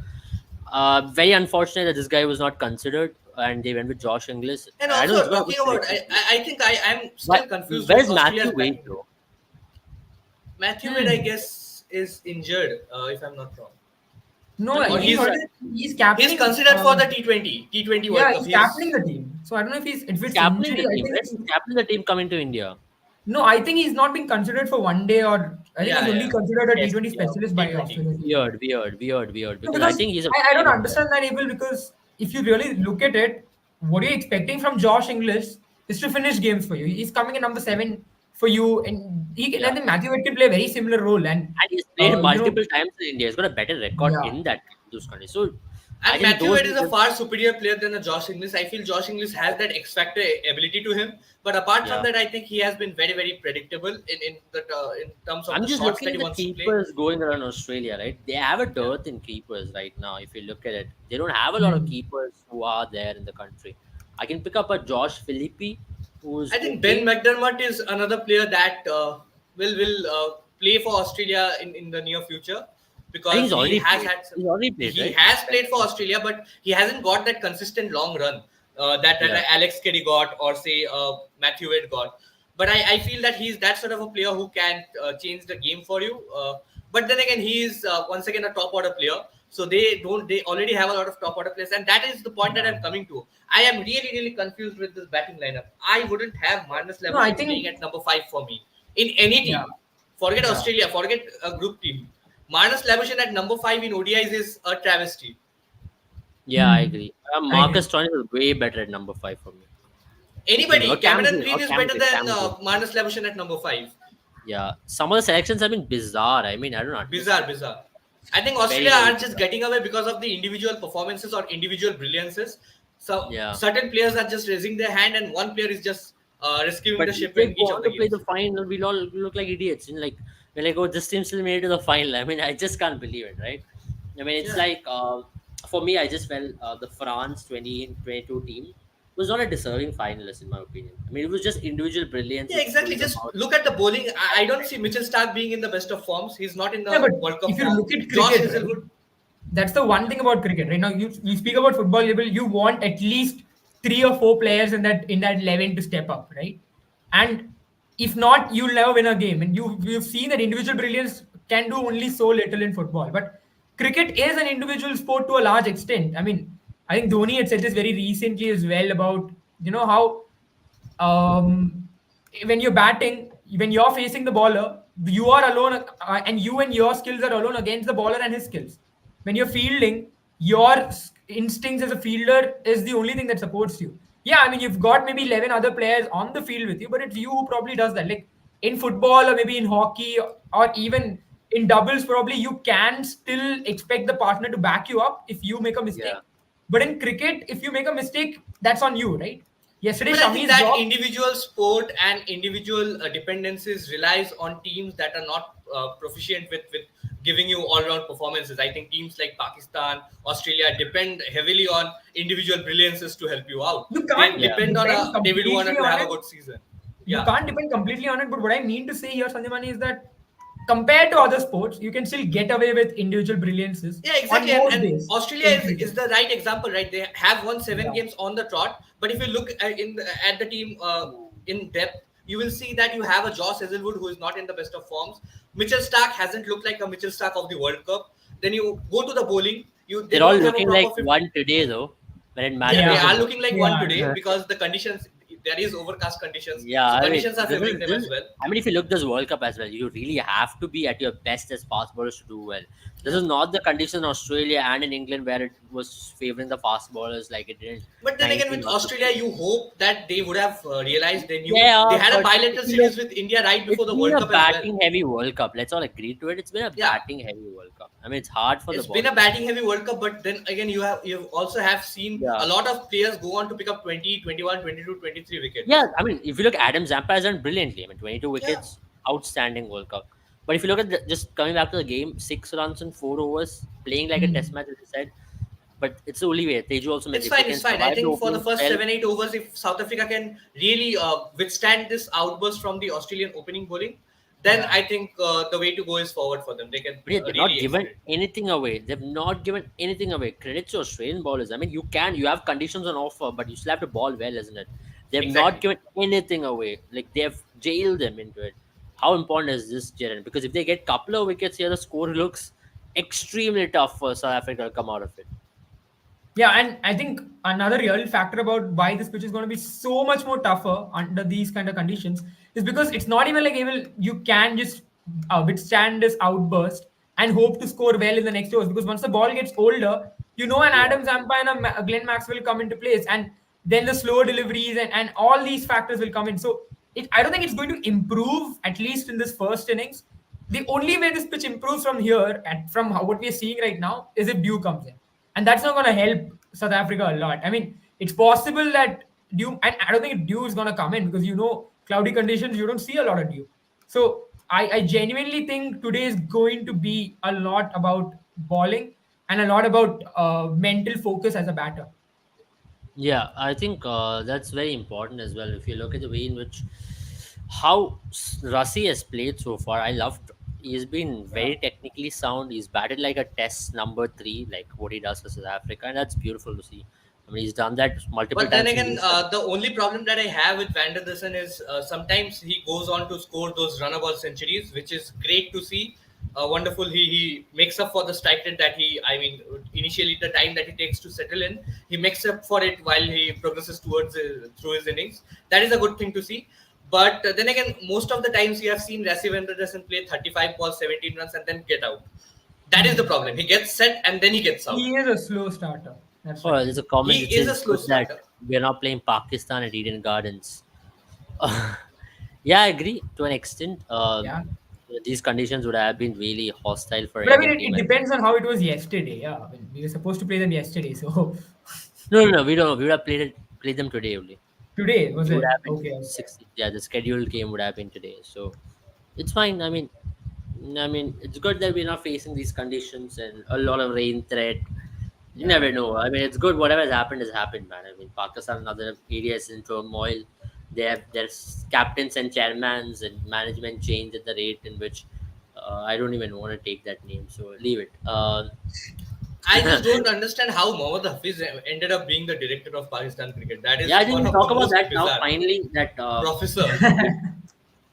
A: Very unfortunate that this guy was not considered, and they went with Josh Inglis.
C: and
A: I know it's
C: also
A: got a good
C: talking about.
A: selection.
C: I think I'm still
A: But
C: confused with
A: where's Matthew
C: Australia's
A: Wade
C: batting.
A: though?
C: Matthew Wade, I
B: Hmm.
C: guess, is injured. If I'm not wrong,
B: No,
A: No,
C: or
B: he's
C: he's
B: already, he's captaining.
C: he's considered for the T20 World
B: Yeah,
C: Cup.
B: he's captaining the team. So I don't know if
A: he's
B: it's
A: captaining
B: injury.
A: the
B: I
A: team.
B: think
A: Right? He's captaining the team coming to India.
B: No, I think he's not being considered for one day, or I think he's
C: Yeah,
B: only
C: yeah.
B: considered a
A: Yes,
B: T20
A: yeah.
B: specialist by
C: T20.
B: Australia team.
A: Weird.
B: No,
A: Because I
B: because
A: think he's a
B: I don't
A: very good player.
B: understand that, Abel, because if you really look at it, what you're expecting from Josh English is to finish games for you. He's coming in number 7 for you, and he can, I
A: Yeah.
B: think Matthew Wade can play a very similar role. And,
A: And he's played
B: you know,
A: multiple times in India. He's got a better record
B: yeah,
A: in that those countries. So I
C: And
A: think
C: Matthew
A: those
C: Wade is a far superior player than a Josh Inglis. I feel Josh Inglis has that X factor ability to him, but apart from
A: yeah.
C: that, I think he has been very, very predictable in terms of
A: I'm
C: the
A: just
C: shots
A: looking
C: that
A: at
C: he
A: the
C: wants to play.
A: keepers going around Australia, right? They have a
C: Yeah.
A: dearth in keepers right now. If you look at it, they don't have a lot of
B: hmm.
A: keepers who are there in the country. I can pick up a Josh Philippi, who's
C: I think Ben
A: okay.
C: McDermott is another player that will play for Australia in the near future
A: I think
C: because he has had some,
A: he's already played,
C: he
A: right?
C: has played for Australia, but he hasn't got that consistent long run
A: Yeah,
C: that Alex Kelly got or say Matthew Wade got. But I feel that he's that sort of a player who can change the game for you. But then again, he is once again a top order player. So they already have a lot of top order players, and that is the point that
B: Yeah.
C: I'm coming to. I am really confused with this batting lineup. I wouldn't have Marnus
B: No, I
C: Labuschagne playing
B: think,
C: at number 5 for me in any
B: yeah,
C: team. Forget
B: yeah.
C: Australia, forget a group team. Marnus Labuschagne at number 5 in ODIs is a travesty.
A: yeah, I
B: Hmm.
A: agree.
B: I agree.
A: Marcus Stoinis is way better at number 5 for me. Even
C: Anybody,
A: or
C: Cameron
A: Cam
C: Green is
A: Cam
C: better than
A: Cam Green.
C: Marnus Labuschagne at number 5.
A: Yeah, some of the selections have been bizarre. I mean, I don't
C: Bizarre,
A: understand.
C: bizarre. I think
A: Very,
C: Australia
A: very
C: are just
A: bizarre.
C: getting away because of the individual performances or individual brilliances. So
A: Yeah.
C: certain players are just raising their hand, and one player is just rescuing
A: But
C: the
A: if
C: ship
A: they
C: in
A: go
C: each of
A: on
C: the
A: to play the
C: games.
A: final, we'll all look like idiots. And like we're like, oh, this team still made it to the final. I mean, I just can't believe it, right? I mean, it's
C: Yeah,
A: like for me, I just felt the France 2022 team was not a deserving finalist in my opinion. I mean, it was just individual brilliance
C: yeah,
A: which
C: exactly.
A: pulled them
C: Just
A: out.
C: look at the bowling. I don't see Mitchell Stark being in the best of forms. He's not in
B: Yeah,
C: the
B: but
C: World Cup
B: if you
C: form.
B: look at
C: Josh
B: cricket, right?
C: Hazelwood.
B: That's the one thing about cricket, right? Now you speak about football level, you want at least 3 or 4 players in that 11 to step up, right? And if not, you'll never win a game. And you've seen that individual brilliance can do only so little in football. But cricket is an individual sport to a large extent. I mean, I think Dhoni had said this very recently as well about how um, when you're batting, when you're facing the bowler, you are alone, and you and your skills are alone against the bowler and his skills. When you're fielding, your instincts as a fielder is the only thing that supports you. Yeah, I mean, you've got maybe 11 other players on the field with you, but it's you who probably does that. Like in football or maybe in hockey or even in doubles, probably you can still expect the partner to back you up if you make a
A: Yeah,
B: mistake. But in cricket, if you make a mistake, that's on you, right? Yesterday,
C: But I think
B: Shami's
C: that
B: job.
C: individual sport and individual dependencies relies on teams that are not proficient with giving you all-round performances. I think teams like Pakistan, Australia depend heavily on individual brilliances to help you out.
B: You
C: They
B: can't
A: yeah,
C: depend on
B: depend
C: a David Warner
B: completely
C: to
B: on
C: have a
B: it.
C: good season.
B: You
C: Yeah,
B: can't depend completely on it. But what I mean to say here, Sanjamani, is that compared to other sports, you can still get away with individual brilliances
C: yeah,
B: on
C: exactly. And,
B: most
C: and
B: days
C: Australia
B: in
C: is
B: cricket.
C: the right example, right? They have won 7 games
B: Yeah.
C: on the trot. But if you look at the team in depth, you will see that you have a Josh Hazelwood who is not in the best of forms. Mitchell Stark hasn't looked like a Mitchell Stark of the World Cup. Then you go to the bowling. They
A: they're all
C: don't have a
A: looking like
C: proper 50.
A: one today though. When it
C: Yeah, they
A: matters
B: Yeah.
A: the
C: are
A: most.
C: looking like one
B: Yeah.
C: today because the conditions, there is overcast conditions,
A: Yeah,
C: so
A: I mean,
C: conditions are favoring them as well.
A: I mean, if you look this World Cup as well, you really have to be at your best as fast bowlers to do well. This
C: Yeah.
A: is not the condition in Australia and in England where it was favoring the fast bowlers like it did in
C: But then again, with
A: 19 or
C: Australia,
A: 15.
C: you hope that they would have realized, they knew they
A: Yeah,
C: had a
A: but
C: bilateral
A: if you look,
C: series with India right
A: it's
C: before the
A: been
C: World
A: a
C: Cup as well.
A: batting heavy World Cup. Let's all agree to it. It's been a
C: Yeah,
A: batting heavy World Cup. I mean, it's hard for the
C: it's been a
A: bowlers.
C: batting heavy World Cup, but then again, you also have seen
A: Yeah.
C: a lot of players go on to pick up 20, 21, 22, 23
A: Yeah,
C: wickets.
A: I mean, if you look, Adam Zampa has done brilliantly. I mean, 22
C: Yeah,
A: wickets, outstanding World Cup. But if you look at just coming back to the game, 6 runs in 4 overs, playing like a test
B: Hmm.
A: match, as you said. But it's the only way. Teju also
C: it's
A: mentioned if they
C: fine.
A: can
C: It's fine. I
A: survive the
C: think for the
A: opening
C: first
A: spell,
C: 7, 8 overs, if South Africa can really withstand this outburst from the Australian opening bowling, then
B: Yeah.
C: I think the way to go is forward for them. They can
A: but yeah, they've not
C: really
A: given
C: exceed.
A: anything away. They've not given anything away. Credit to Australian bowlers. I mean, you have conditions on offer, but you still have to ball well, isn't it? They've not
C: Exactly.
A: given anything away. Like they've jailed them into it. How important is this, Jaren? Because if they get couple of wickets here, the score looks extremely tough for South Africa to come out of it.
B: Yeah, and I think another real factor about why this pitch is going to be so much more tougher under these kind of conditions is because it's not even like able you can just withstand this outburst and hope to score well in the next overs, because once the ball gets older, an
A: Yeah.
B: Adam Zampa and a Glenn Maxwell come into place, and then the slow deliveries and all these factors will come in. So I don't think it's going to improve, at least in this first innings. The only way this pitch improves from here, and from what we're seeing right now, is if Dew comes in, and that's not going to help South Africa a lot. I mean, it's possible that Dew, and I don't think Dew is going to come in, because cloudy conditions, you don't see a lot of Dew. So I genuinely think today is going to be a lot about bowling and a lot about mental focus as a batter.
A: Yeah, I think that's very important as well. If you look at the way in which how Rassi has played so far, I loved. He's been
B: Yeah.
A: very technically sound. He's batted like a test number three, like what he does for South Africa, and that's beautiful to see. I mean, he's done that multiple
C: But then
A: times in
C: again,
A: these.
C: the only problem that I have with Van der Dussen is sometimes he goes on to score those runnable centuries, which is great to see. Wonderful. He makes up for the strike rate that initially the time that he takes to settle in, he makes up for it while he progresses towards through his innings. That is a good thing to see. But then again, most of the times you have seen Rassi Van der Dussen play 35 balls, 17 runs, and then get out. That is the problem. He gets set and then he gets out.
B: He is a slow starter. That's
A: Oh,
B: right.
A: there's a comment
C: He
A: that
C: is
A: says
C: a
A: it's
C: slow
A: good that
C: starter.
A: we're not playing Pakistan at Eden Gardens. Yeah, I agree to an extent.
B: Yeah.
A: These conditions would have been really hostile for
B: But I mean,
A: Indian
B: it
A: team.
B: depends on how it was yesterday. Yeah. I mean, we were supposed to play them yesterday. So
A: No, no, no. We don't know. We would have played them today only.
B: today, was
A: It would
B: it?
A: have been
B: Okay. Okay.
A: 6. Yeah, the scheduled game would have been today. So it's fine. I mean, it's good that we're not facing these conditions and a lot of rain threat. You
B: Yeah.
A: never know. I mean, it's good. Whatever has happened, man. I mean, Pakistan and other areas in turmoil. They have their captains and chairmans and management change at the rate in which I don't even want to take that name. So leave it.
C: I just don't understand how Mohammad Hafiz ended up being the director of Pakistan cricket. That
A: Yeah,
C: is
A: I think
C: one
A: we'll
C: of the
A: talk about
C: most
A: that now.
C: bizarre,
A: Finally, that
C: professor,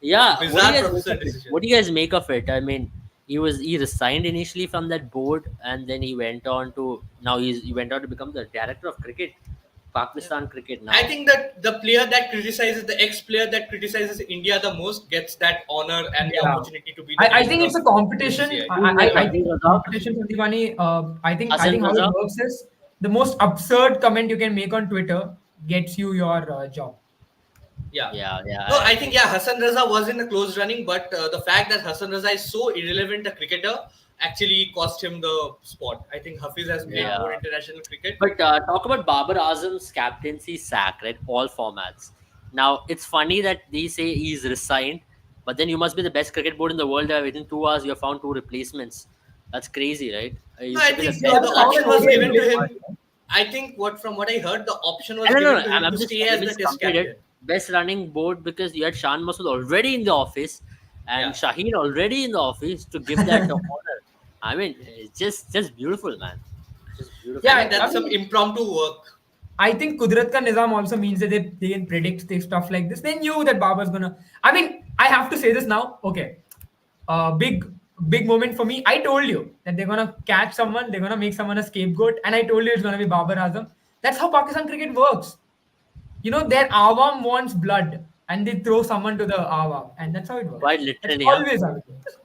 A: yeah. What do you
C: bizarre
A: guys make
C: professor
A: of it?
C: decision.
A: What do you guys make of it? I mean, he resigned initially from that board, and then he went on to now he went on to become the director of cricket,
C: Yeah.
A: Pakistan cricket
C: I
A: now.
C: think that the player that criticizes the ex-player that criticizes India the most gets that honor and the
B: Yeah.
C: opportunity to be the
B: I
C: director
B: think it's
C: of
B: a competition.
C: BCCI.
A: Who's next?
B: I
A: Hassan
B: think it's a
A: Razak?
B: competition, Sandeepani. I think
A: Hassan
B: how it
A: Razak?
B: works is the most absurd comment you can make on Twitter gets you your job.
C: Yeah.
A: Yeah, yeah,
C: No,
A: I
C: I think
A: agree.
C: yeah, Hassan Raza was in the close running, but the fact that Hassan Raza is so irrelevant a cricketer actually cost him the spot. I think Hafiz has played
A: Yeah.
C: more international cricket.
A: But talk about Babar Azam's captaincy sack, right? All formats. Now, it's funny that they say he's resigned, but then you must be the best cricket board in the world where within 2 hours you have found two replacements. That's crazy, right?
C: No,
A: You
C: I
A: should be the
C: think
B: He
A: best
C: the
B: also found
A: running
B: an
C: option was
A: board
B: ODI
A: in
C: given
A: the
C: to
B: replacement.
A: world.
C: him. I think from what I heard, the option was
A: No, no,
C: given
A: no.
C: to
A: I'm,
C: him
A: I'm
C: to
A: just
C: stay
A: let
C: as
A: me
C: the
A: just
C: test
A: complete it.
C: captain.
A: Best running board because you had Shan Masood already in the office and
C: Yeah.
A: Shaheen already in the office to give that honor. I mean, it's just beautiful, man. Just
C: I
A: beautiful.
C: mean,
B: Yeah, I
C: that's some
B: mean,
C: impromptu work.
B: I think Kudrat ka Nizam also means that they can predict stuff like this. They knew that Babar's gonna. I mean, I have to say this now. Okay, big big moment for me. I told you that they're gonna catch someone, they're gonna make someone a scapegoat, and I told you it's gonna be Babar Azam. That's how Pakistan cricket works. Their Awam wants blood, and they throw someone to the Awam, and that's how it works.
A: Quite
B: That's
A: literally, huh?
B: always how it works.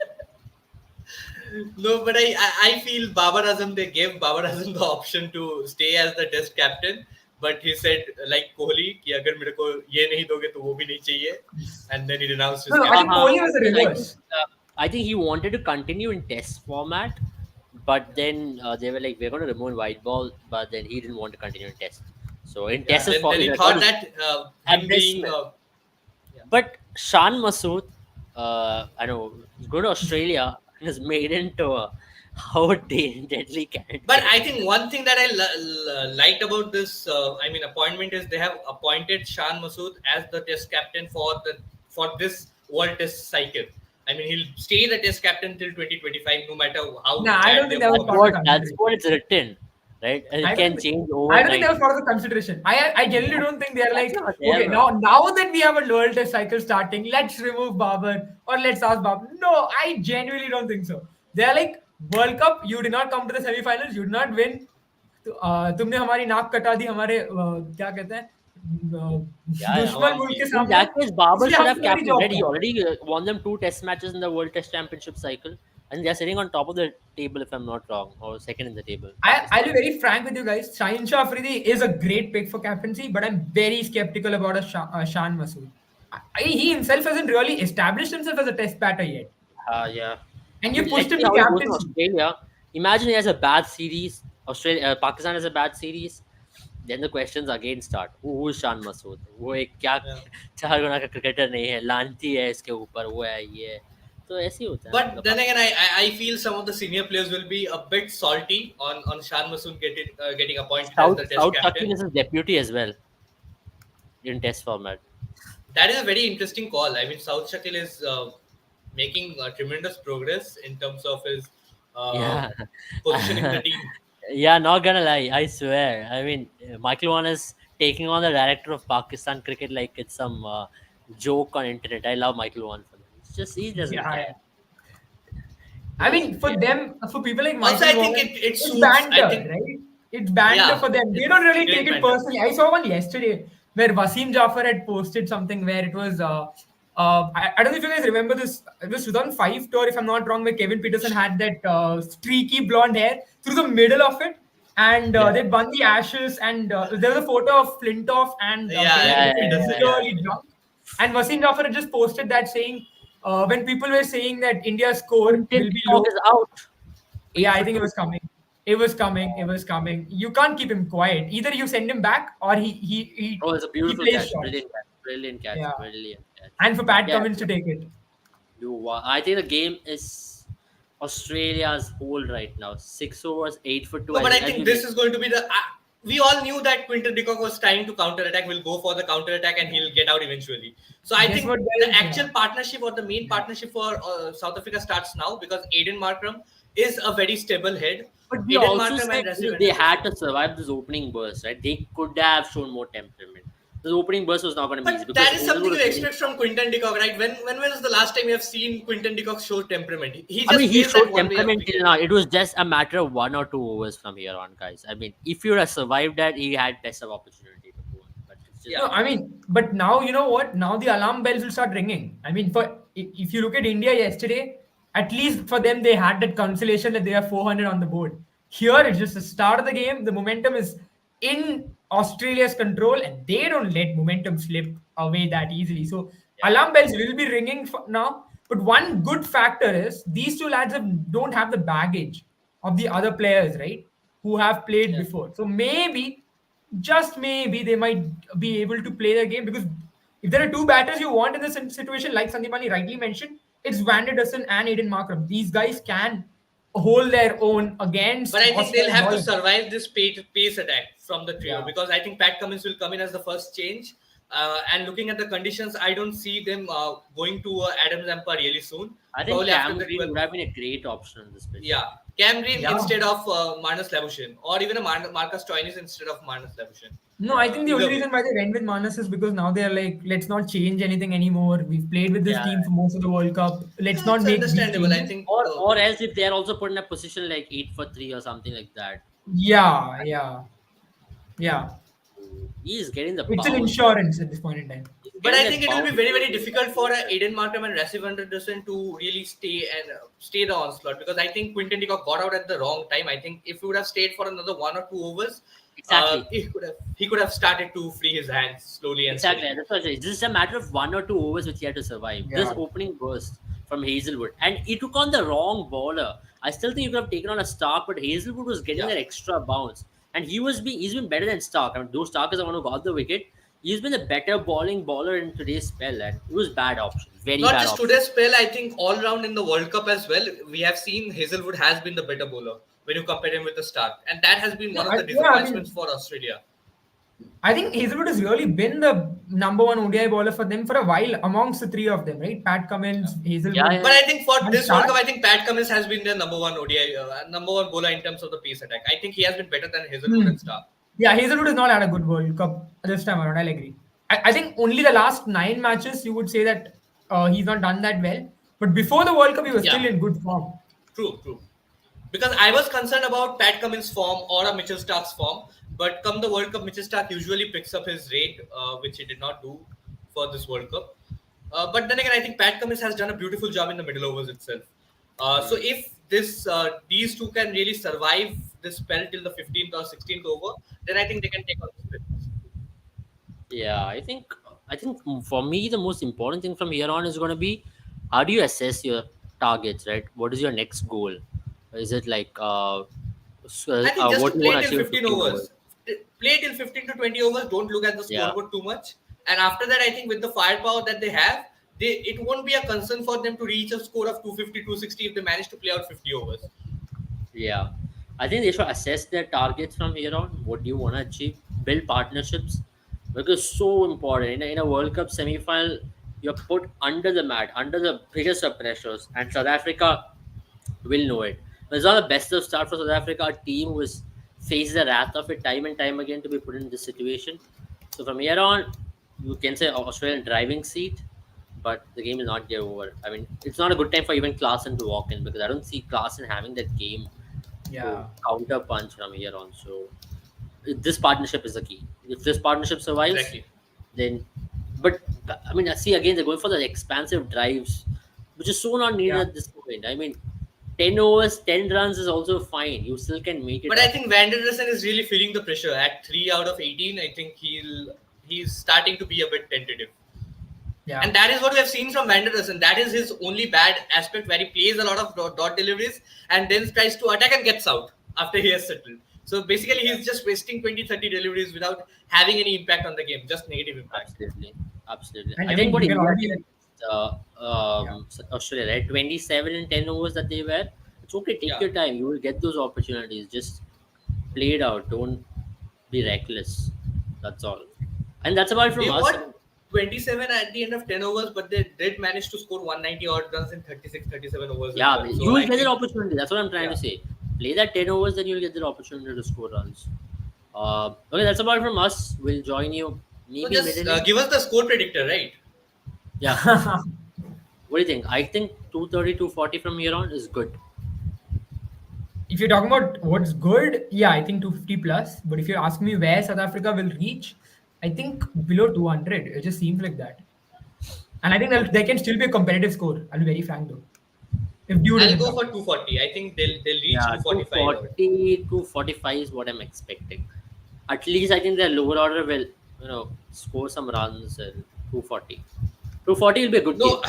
C: No, but I feel Babar Azam, they gave Babar Azam the option to stay as the test captain, but he said like Kohli कि अगर मेरे को ये नहीं दोगे तो वो भी नहीं चाहिए, and then he renounced
B: No,
C: his
B: no, I think
A: Uh-huh.
B: Kohli
C: captaincy.
B: was the reverse.
A: I think he wanted to continue in test format, but then they were like, we're going to remove white ball, but then he didn't want to continue in test. So in
C: Yeah,
A: test
C: then
A: his
C: he
A: record
C: thought
A: is
C: that
A: at
C: him
A: this.
C: being yeah.
A: But Shan Masood, I know, he's going to Australia and is made into a how deadly
C: But
A: candidate.
C: I think one thing that I liked about this, appointment is they have appointed Shan Masood as the test captain for this World Test cycle. I mean, he'll stay the test captain till 2025, no matter how
B: Nah, I don't
C: bad
B: think
C: their
B: that was
A: That's
C: form
B: part of
C: is.
B: the
A: what that's
B: consideration.
A: what it's written, right? And
B: I
A: it
B: don't
A: can
B: think
A: change
B: I don't think
A: overnight.
B: that was part of the consideration. I genuinely don't think they're
A: That's
B: like,
A: not
B: okay,
A: there, bro.
B: now that we have a World Test cycle starting, let's remove Babar or let's ask Babar. No, I genuinely don't think so. They're like, World Cup, you did not come to the semifinals, you did not win. तुमने हमारी नाक कटा दी हमारे क्या कहते हैं
A: Yeah, yeah.
B: दुश्मन
C: One
B: मुल्क के
C: team.
A: In
B: सामने
A: that case, Babar
B: इसलिए
A: should
B: हम
A: have
B: तुम्हारी
A: captained.
B: Job
A: Right? He
B: कर
A: already won them two Test matches in the World Test Championship cycle, and they're sitting on top of the table, if I'm not wrong, or second in the table.
B: I'll
A: Pakistan.
B: be very frank with you guys. Shaheen Shah Afridi is a great pick for captaincy, but I'm very skeptical about Shan Masood. He himself hasn't really established himself as a test batter yet.
A: Yeah.
B: And you
A: But
B: pushed
A: let's
B: him
A: see
B: to
A: how it goes in
B: captaincy.
A: Australia. Imagine he has a bad series. Pakistan has a bad series. Then the questions again start. Who is Shan Masood? वो एक क्या
C: Yeah.
A: चार गुना का cricketer नहीं है, लानती है इसके ऊपर, वो है ये है. तो ऐसे ही होता है
C: But
A: मतलब.
C: then again, I feel some of the senior players will be a bit salty on Shan Masood getting appointed as the Test
A: South Shakil
C: captain.
A: is his deputy as well in Test format.
C: That is a very interesting call. I mean, South Shakil is making tremendous progress in terms of his uh,
A: Yeah.
C: positioning in the team.
A: Yeah, not gonna lie, I swear. I mean, Michael Vaughan is taking on the director of Pakistan cricket like it's some joke on internet. I love Michael Vaughan for that. It's just he doesn't
B: Yeah,
A: care.
B: yeah.
A: He
B: I mean,
A: doesn't
B: for
A: care.
B: them, for people like
C: Also,
B: Michael
C: I think
B: Vaughan,
C: it
B: it's
C: suits. I
B: banter,
C: think,
B: right? It's banter
C: yeah,
B: for them. They
C: it's
B: don't really take
C: great
B: it
C: banter.
B: personally. I saw one yesterday where Wasim Jafar had posted something where it was, I don't know if you guys remember this. It was 2005 tour, if I'm not wrong, where Kevin Peterson had that streaky blonde hair through the middle of it. And
A: Yeah,
B: they won the Ashes, and there was a photo of Flintoff and
C: Yeah,
B: Kevin
A: yeah,
C: Kevin
B: Peterson
C: Peterson.
A: yeah.
C: Yeah,
B: really drunk. And Wasim Jafar had just posted that saying, when people were saying that India's score
A: Quinton
B: will
A: de
B: be
A: Kock is
B: low,
A: out.
B: yeah,
A: 8
B: I
A: for
B: think it
A: 2.
B: was coming. It was coming. It was coming. You can't keep him quiet. Either you send him back or
A: Oh, it's a
B: he
A: beautiful
B: plays
A: catch.
B: shots.
A: Brilliant catch.
B: Yeah.
A: Brilliant catch.
B: And for Pat
A: Yeah,
B: Cummins to take it.
A: I think the game is Australia's hold right now. 6 overs, 8 for 2.
C: no, but I
A: As
C: think
A: we
C: this
A: mentioned.
C: is going to be the. We all knew that Quinton de Kock was trying to counter attack. Will go for the counter attack and he'll get out eventually. So I
B: Guess
C: think
B: what,
C: the
B: guys? Yeah.
C: actual partnership or the main
B: Yeah.
C: partnership for South Africa starts now because Aiden Markram is a very stable head.
A: But we
C: Aiden
A: also
C: Markram
A: said
C: and Rassie van
A: they
C: der
A: had
C: Dussen.
A: to survive this opening burst, right? They could have shown more temperament. This opening burst was not going to be easy
C: But
A: because
C: that is
A: Hazelwood
C: something
A: was
C: you
A: getting.
C: expect from Quinton de Kock, right? When was the last time you have seen Quinton de Kock show temperament? He
A: I
C: just
A: mean, he
C: plays that
A: showed
C: one way of
A: temperament till
C: cricket.
A: now. It was just a matter of 1 or 2 overs from here on, guys. I mean, if you would have survived that, he had best of opportunity to go on. But it's just
C: Yeah.
B: No, I mean, but now you know what? Now the alarm bells will start ringing. I mean, if you look at India yesterday, at least for them they had that consolation that they have 400 on the board. Here it's just the start of the game. The momentum is in Australia's control, and they don't let momentum slip away that easily. So
A: yeah,
B: alarm bells will be ringing now. But one good factor is these two lads don't have the baggage of the other players, right? Who have played
A: yeah.
B: before. So maybe, just maybe, they might be able to play the game because if there are two batters you want in this situation, like Sandipani rightly mentioned, it's Van der Dussen and Aiden Markram. These guys can hold their own
C: But
B: against
C: I think they'll
B: hostile
C: have to
B: bowling.
C: survive this pace attack from the trio
B: Yeah.
C: because I think Pat Cummins will come in as the first change. And looking at the conditions, I don't see them going to Adam Zampa really soon.
A: I think
C: Probably after
A: Cam
C: the
A: Green
C: 12th.
A: would have been a great option on this pitch.
C: Yeah, Cam Green
B: Yeah.
C: instead of Marnus Labuschagne or even a Marcus Stoinis instead of Marnus Labuschagne.
B: No, I think the only
C: Either way.
B: reason why they went with Manas is because now they're like, let's not change anything anymore. We've played with this
A: Yeah.
B: team for most of the World Cup. Let's
C: Yeah,
B: not
C: it's
B: make big
C: understandable. I
B: changes.
C: think
A: Or else if they are also put in a position like 8 for 3 or something like that.
B: Yeah, yeah, yeah.
A: He is getting the
B: It's an
A: bounce.
B: insurance at this point in time.
A: He's
C: But
A: getting
C: I
A: that
C: think it will be
A: bounce.
C: very, very difficult for Aiden Markram and Rassie van der Dussen to really stay the onslaught because I think Quinton de Kock got out at the wrong time. I think if he would have stayed for another 1 or 2 overs,
A: Exactly.
C: he could have started to free his hands slowly and
A: Exactly.
C: steadily.
A: That's what I say. It's just a matter of 1 or 2 overs which he had to survive. This
B: Yeah.
A: opening burst from Hazelwood. And he took on the wrong bowler. I still think you could have taken on a Stark, but Hazelwood was getting
C: Yeah.
A: that extra bounce. And he's been better than Stark. I mean, though Stark is the one who got the wicket, he's been a better bowling bowler in today's spell. And it was bad option. Very
C: Not
A: bad
C: just
A: option.
C: today's spell, I think all round in the World Cup as well, we have seen Hazelwood has been the better bowler when you compare him with the Stark. And that has been one of the
B: Yeah, I
C: disappointments
B: mean,
C: for Australia.
B: I think Hazelwood has really been the number one ODI bowler for them for a while amongst the three of them, right? Pat
C: Yeah.
B: Cummins,
A: Yeah,
B: Hazelwood,
A: yeah.
C: But I think for
B: and
C: this World Cup,
B: Stark.
C: I think Pat Cummins has been their number one ODI, number one bowler in terms of the pace attack. I think he has been better than Hazelwood
B: Hmm.
C: and Stark.
B: Yeah, Hazelwood has not had a good World Cup this time around. I'll agree. I think only the last 9 matches you would say that he's not done that well. But before the World Cup, he was
C: Yeah,
B: still in good form.
C: true. Because I was concerned about Pat Cummins' form or a Mitchell Stark's form. But come the World Cup, Mitchell Stark usually picks up his rate, which he did not do for this World Cup. But then again, I think Pat Cummins has done a beautiful job in the middle overs itself. So
A: Mm.
C: if these two can really survive this spell till the 15th or 16th over, then I think they can take on the Spurs.
A: Yeah, I think for me the most important thing from here on is going to be how do you assess your targets, right? What is your next goal? Is it like
C: I think just to
A: what do you
C: play
A: want to
C: till
A: achieve in
C: 15
A: 15 overs?
C: overs. Play till 15 to 20 overs. Don't look at the
A: Yeah,
C: scoreboard too much. And after that, I think with the firepower that they have, it won't be a concern for them to reach a score of 250, 260 if they manage to play out 50 overs.
A: yeah. I think they should assess their targets from here on. What do you want to achieve? Build partnerships because so important in a World Cup semi-final. You're put under the mat, under the biggest of pressures, and South Africa will know it. It's not the best of start for South Africa. A team who has faced the wrath of it time and time again to be put in this situation. So from here on, you can say Australian driving seat, but the game is not yet over. I mean, it's not a good time for even Klaassen to walk in because I don't see Klaassen having that game to
B: Yeah.
A: counter punch from here on. So this partnership is the key. If this partnership survives,
C: Exactly.
A: then. But I mean, I see again they're going for the expansive drives, which is so not needed
B: Yeah.
A: at this point. I mean, 10 overs, 10 runs is also fine. You still can make it
C: But I
A: up.
C: think Van der Dussen is really feeling the pressure. At 3 out of 18, I think he's starting to be a bit tentative.
B: Yeah.
C: And that is what we have seen from Van der Dussen. That is his only bad aspect where he plays a lot of dot deliveries and then tries to attack and gets out after he has settled. So basically, he's just wasting 20, 30 deliveries without having any impact on the game, just negative impact.
A: Absolutely, absolutely.
B: And
A: I
B: I
A: think
B: mean,
A: what
B: you can
A: India
B: already.
A: did against
B: Yeah.
A: Australia, right? 27 and 10 overs that they were. It's okay. Take
C: Yeah.
A: your time. You will get those opportunities. Just play it out. Don't be reckless. That's all. And that's about it
C: They
A: from us. I
C: got
A: mean,
C: 27 at the end of 10 overs, but they did manage to score 190 odd runs in 36, 37 overs as
A: yeah,
C: well.
A: you
C: So
A: will
C: I
A: get that
C: think,
A: opportunity. That's what I'm trying
C: yeah.
A: to say. Play that 10 overs, then you'll get that opportunity to score runs. Okay, that's about it from us. We'll join you
C: So
A: maybe mid
C: just
A: innings.
C: give us the score predictor, right?
A: Yeah. What do you think? I think 230, 240 from here on is good.
B: If you're talking about what's good, yeah, I think 250 plus. But if you ask me where South Africa will reach, I think below 200. It just seems like that. And I think
A: Okay.
B: there can still be a competitive score. I'll be very frank though. If Dew
C: I'll
B: doesn't
C: go
B: come.
C: for 240. I think they'll reach
A: Yeah,
C: 245 odd.
A: 240, 245 is what I'm expecting. At least I think the lower order will, score some runs and 240. 240 will be a good
C: No,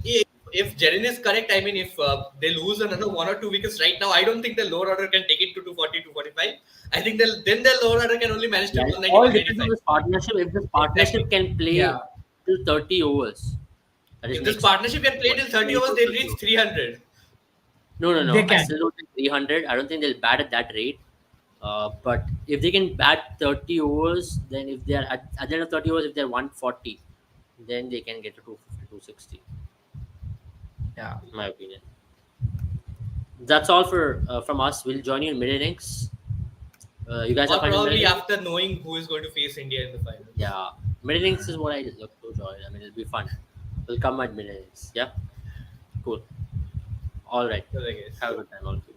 A: game.
C: if Jerin is correct, I mean, if they lose another 1 or 2 wickets right now, I don't think the lower order can take it to 240, 245. I think their lower order can only manage to
A: Yeah, it
C: 190,
A: all depends on
C: 195.
A: this partnership. If this partnership
C: Exactly.
A: can play
B: Yeah.
A: till 30 overs, that is
C: If this
A: next,
C: partnership can play
A: what,
C: till 30 overs,
A: 24,
C: they'll
A: 30
C: reach
A: overs.
C: 300.
A: No, no,
B: They
A: no. I
B: can.
A: still don't think 300. I don't think they'll bat at that rate. But if they can bat 30 overs, then if they are at the end of 30 overs, if they're 140, then they can get to 250, 260,
B: Yeah.
A: in my opinion. That's all for from us. We'll join you in mid innings. You guys are
C: Or
A: fine with mid
C: probably
A: innings?
C: after knowing who is going to face India in the final.
A: Yeah. Mid innings is what I look to join. I mean, it'll be fun. We'll come at mid innings. Yeah. Cool. All right.
C: So I guess.
A: Have a good time, all of you.